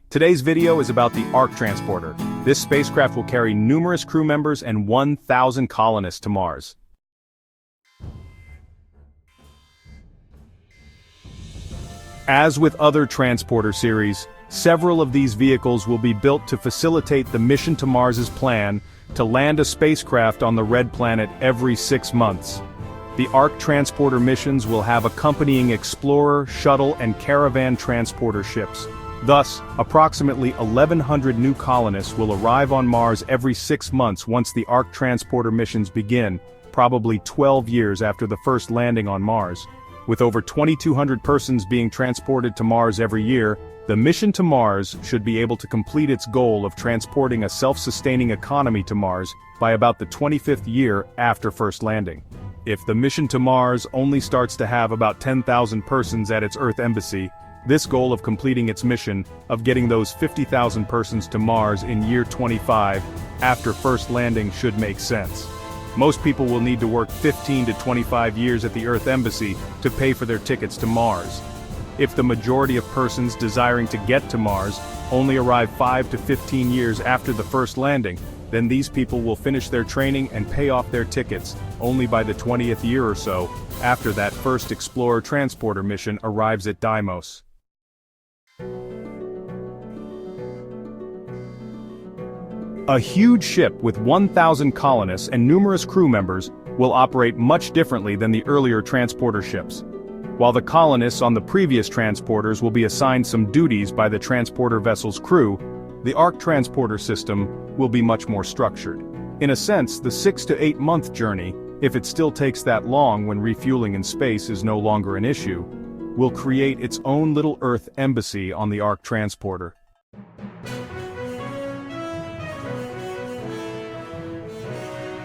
Today's video is about the Ark Transporter. This spacecraft will carry numerous crew members and 1,000 colonists to Mars. As with other transporter series, several of these vehicles will be built to facilitate the mission to Mars's plan to land a spacecraft on the Red Planet every 6 months. The Ark Transporter missions will have accompanying Explorer, Shuttle, and Caravan transporter ships. Thus, approximately 1,100 new colonists will arrive on Mars every 6 months once the Ark Transporter missions begin, probably 12 years after the first landing on Mars. With over 2,200 persons being transported to Mars every year, the mission to Mars should be able to complete its goal of transporting a self-sustaining economy to Mars by about the 25th year after first landing. If the mission to Mars only starts to have about 10,000 persons at its Earth embassy, this goal of completing its mission, of getting those 50,000 persons to Mars in year 25, after first landing should make sense. Most people will need to work 15 to 25 years at the Earth embassy to pay for their tickets to Mars. If the majority of persons desiring to get to Mars only arrive 5 to 15 years after the first landing, then these people will finish their training and pay off their tickets only by the 20th year or so, after that first Explorer Transporter mission arrives at Deimos. A huge ship with 1,000 colonists and numerous crew members will operate much differently than the earlier transporter ships. While the colonists on the previous transporters will be assigned some duties by the transporter vessel's crew, the Ark Transporter system will be much more structured. In a sense, the 6 to 8 month journey, if it still takes that long when refueling in space is no longer an issue, will create its own little Earth embassy on the Ark Transporter.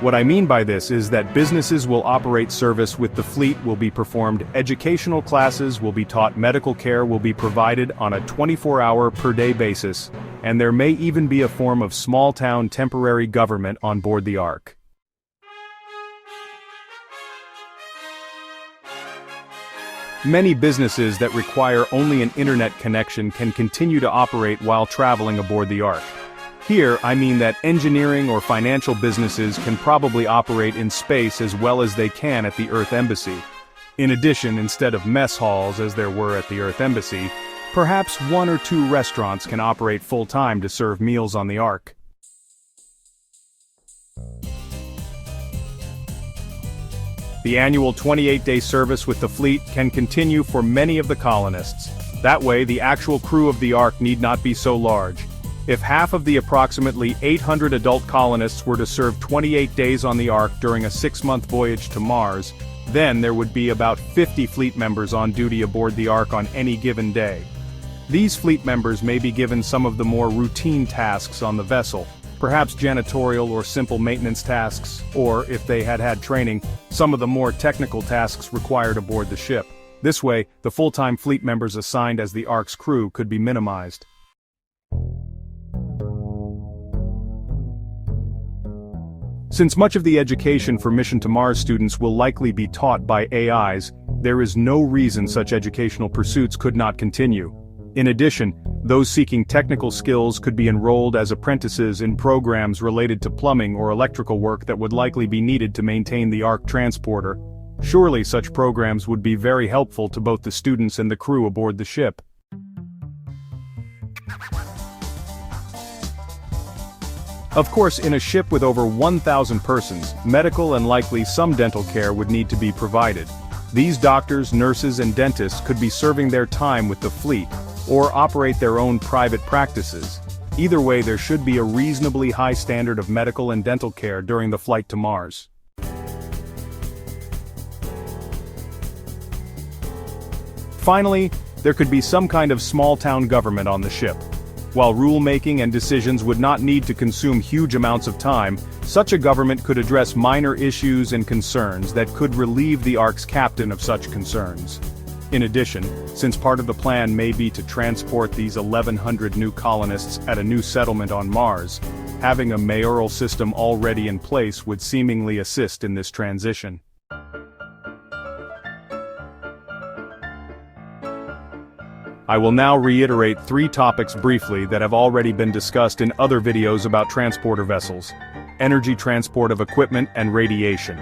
What I mean by this is that businesses will operate service with the fleet will be performed, educational classes will be taught, medical care will be provided on a 24-hour per day basis, and there may even be a form of small-town temporary government on board the Ark. Many businesses that require only an internet connection can continue to operate while traveling aboard the Ark. Here, I mean that engineering or financial businesses can probably operate in space as well as they can at the Earth Embassy. In addition, instead of mess halls as there were at the Earth Embassy, perhaps 1 or 2 restaurants can operate full-time to serve meals on the Ark. The annual 28-day service with the fleet can continue for many of the colonists. That way, the actual crew of the Ark need not be so large. If half of the approximately 800 adult colonists were to serve 28 days on the Ark during a 6-month voyage to Mars, then there would be about 50 fleet members on duty aboard the Ark on any given day. These fleet members may be given some of the more routine tasks on the vessel, perhaps janitorial or simple maintenance tasks, or, if they had had training, some of the more technical tasks required aboard the ship. This way, the full-time fleet members assigned as the Ark's crew could be minimized. Since much of the education for Mission to Mars students will likely be taught by AIs, there is no reason such educational pursuits could not continue. In addition, those seeking technical skills could be enrolled as apprentices in programs related to plumbing or electrical work that would likely be needed to maintain the Ark Transporter. Surely such programs would be very helpful to both the students and the crew aboard the ship. Of course, in a ship with over 1,000 persons, medical and likely some dental care would need to be provided. These doctors, nurses, and dentists could be serving their time with the fleet, or operate their own private practices. Either way, there should be a reasonably high standard of medical and dental care during the flight to Mars. Finally, there could be some kind of small-town government on the ship. While rule-making and decisions would not need to consume huge amounts of time, such a government could address minor issues and concerns that could relieve the Ark's captain of such concerns. In addition, since part of the plan may be to transport these 1,100 new colonists at a new settlement on Mars, having a mayoral system already in place would seemingly assist in this transition. I will now reiterate 3 topics briefly that have already been discussed in other videos about transporter vessels: energy transport of equipment and radiation.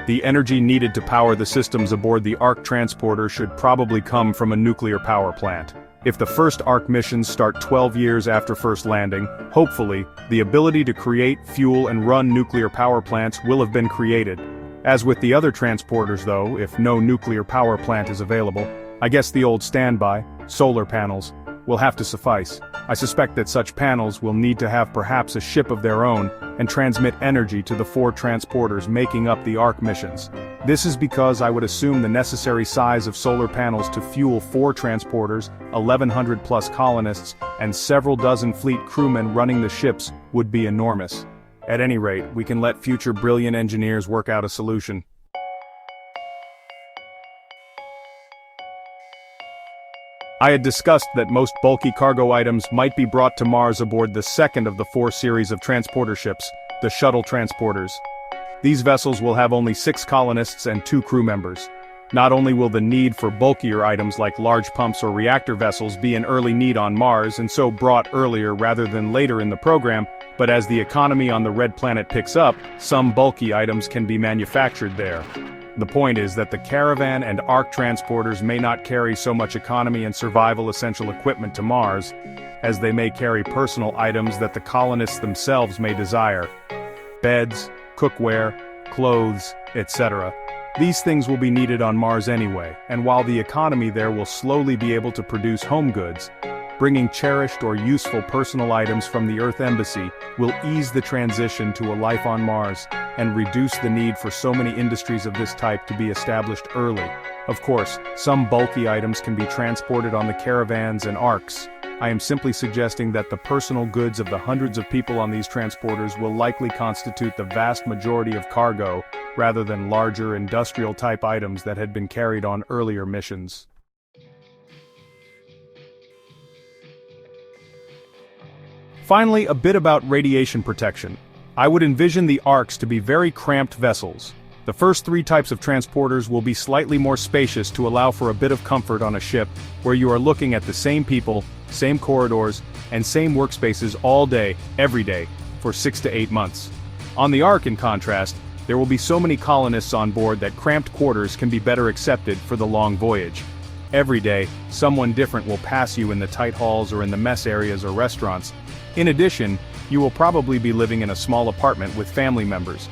The energy needed to power the systems aboard the Ark Transporter should probably come from a nuclear power plant. If the first Ark missions start 12 years after first landing, hopefully, the ability to create, fuel and run nuclear power plants will have been created. As with the other transporters though, if no nuclear power plant is available, I guess the old standby, solar panels, will have to suffice. I suspect that such panels will need to have perhaps a ship of their own and transmit energy to the 4 transporters making up the Ark missions. This is because I would assume the necessary size of solar panels to fuel 4 transporters, 1,100 plus colonists, and several dozen fleet crewmen running the ships would be enormous. At any rate, we can let future brilliant engineers work out a solution. I had discussed that most bulky cargo items might be brought to Mars aboard the second of the 4 series of transporter ships, the shuttle transporters. These vessels will have only 6 colonists and 2 crew members. Not only will the need for bulkier items like large pumps or reactor vessels be an early need on Mars and so brought earlier rather than later in the program, but as the economy on the Red Planet picks up, some bulky items can be manufactured there. The point is that the Caravan and Ark transporters may not carry so much economy and survival essential equipment to Mars, as they may carry personal items that the colonists themselves may desire. Beds, cookware, clothes, etc. These things will be needed on Mars anyway, and while the economy there will slowly be able to produce home goods, bringing cherished or useful personal items from the Earth Embassy will ease the transition to a life on Mars and reduce the need for so many industries of this type to be established early. Of course, some bulky items can be transported on the caravans and arks. I am simply suggesting that the personal goods of the hundreds of people on these transporters will likely constitute the vast majority of cargo, rather than larger industrial-type items that had been carried on earlier missions. Finally, a bit about radiation protection. I would envision the Arks to be very cramped vessels. The first 3 types of transporters will be slightly more spacious to allow for a bit of comfort on a ship where you are looking at the same people, same corridors, and same workspaces all day, every day, for 6 to 8 months. On the Ark, in contrast, there will be so many colonists on board that cramped quarters can be better accepted for the long voyage. Every day, someone different will pass you in the tight halls or in the mess areas or restaurants. In addition, you will probably be living in a small apartment with family members.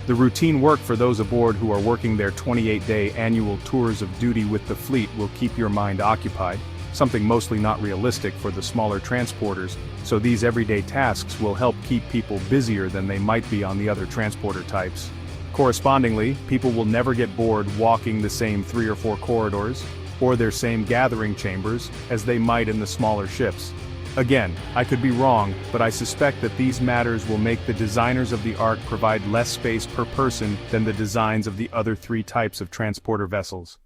The routine work for those aboard who are working their 28-day annual tours of duty with the fleet will keep your mind occupied, something mostly not realistic for the smaller transporters, so these everyday tasks will help keep people busier than they might be on the other transporter types. Correspondingly, people will never get bored walking the same 3 or 4 corridors, or their same gathering chambers, as they might in the smaller ships. Again, I could be wrong, but I suspect that these matters will make the designers of the Ark provide less space per person than the designs of the other 3 types of transporter vessels.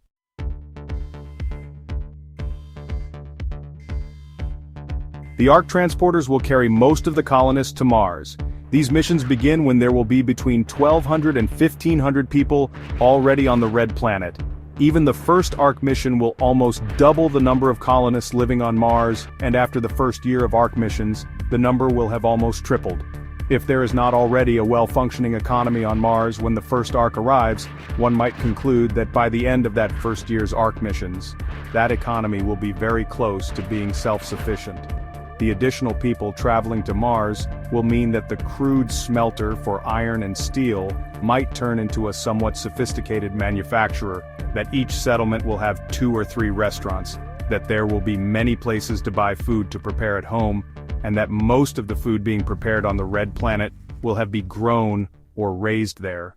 The Ark transporters will carry most of the colonists to Mars. These missions begin when there will be between 1,200 and 1,500 people already on the Red Planet. Even the first Ark mission will almost double the number of colonists living on Mars, and after the first year of Ark missions, the number will have almost tripled. If there is not already a well-functioning economy on Mars when the first Ark arrives, one might conclude that by the end of that first year's Ark missions, that economy will be very close to being self-sufficient. The additional people traveling to Mars will mean that the crude smelter for iron and steel might turn into a somewhat sophisticated manufacturer, that each settlement will have 2 or 3 restaurants, that there will be many places to buy food to prepare at home, and that most of the food being prepared on the Red Planet will have been grown or raised there.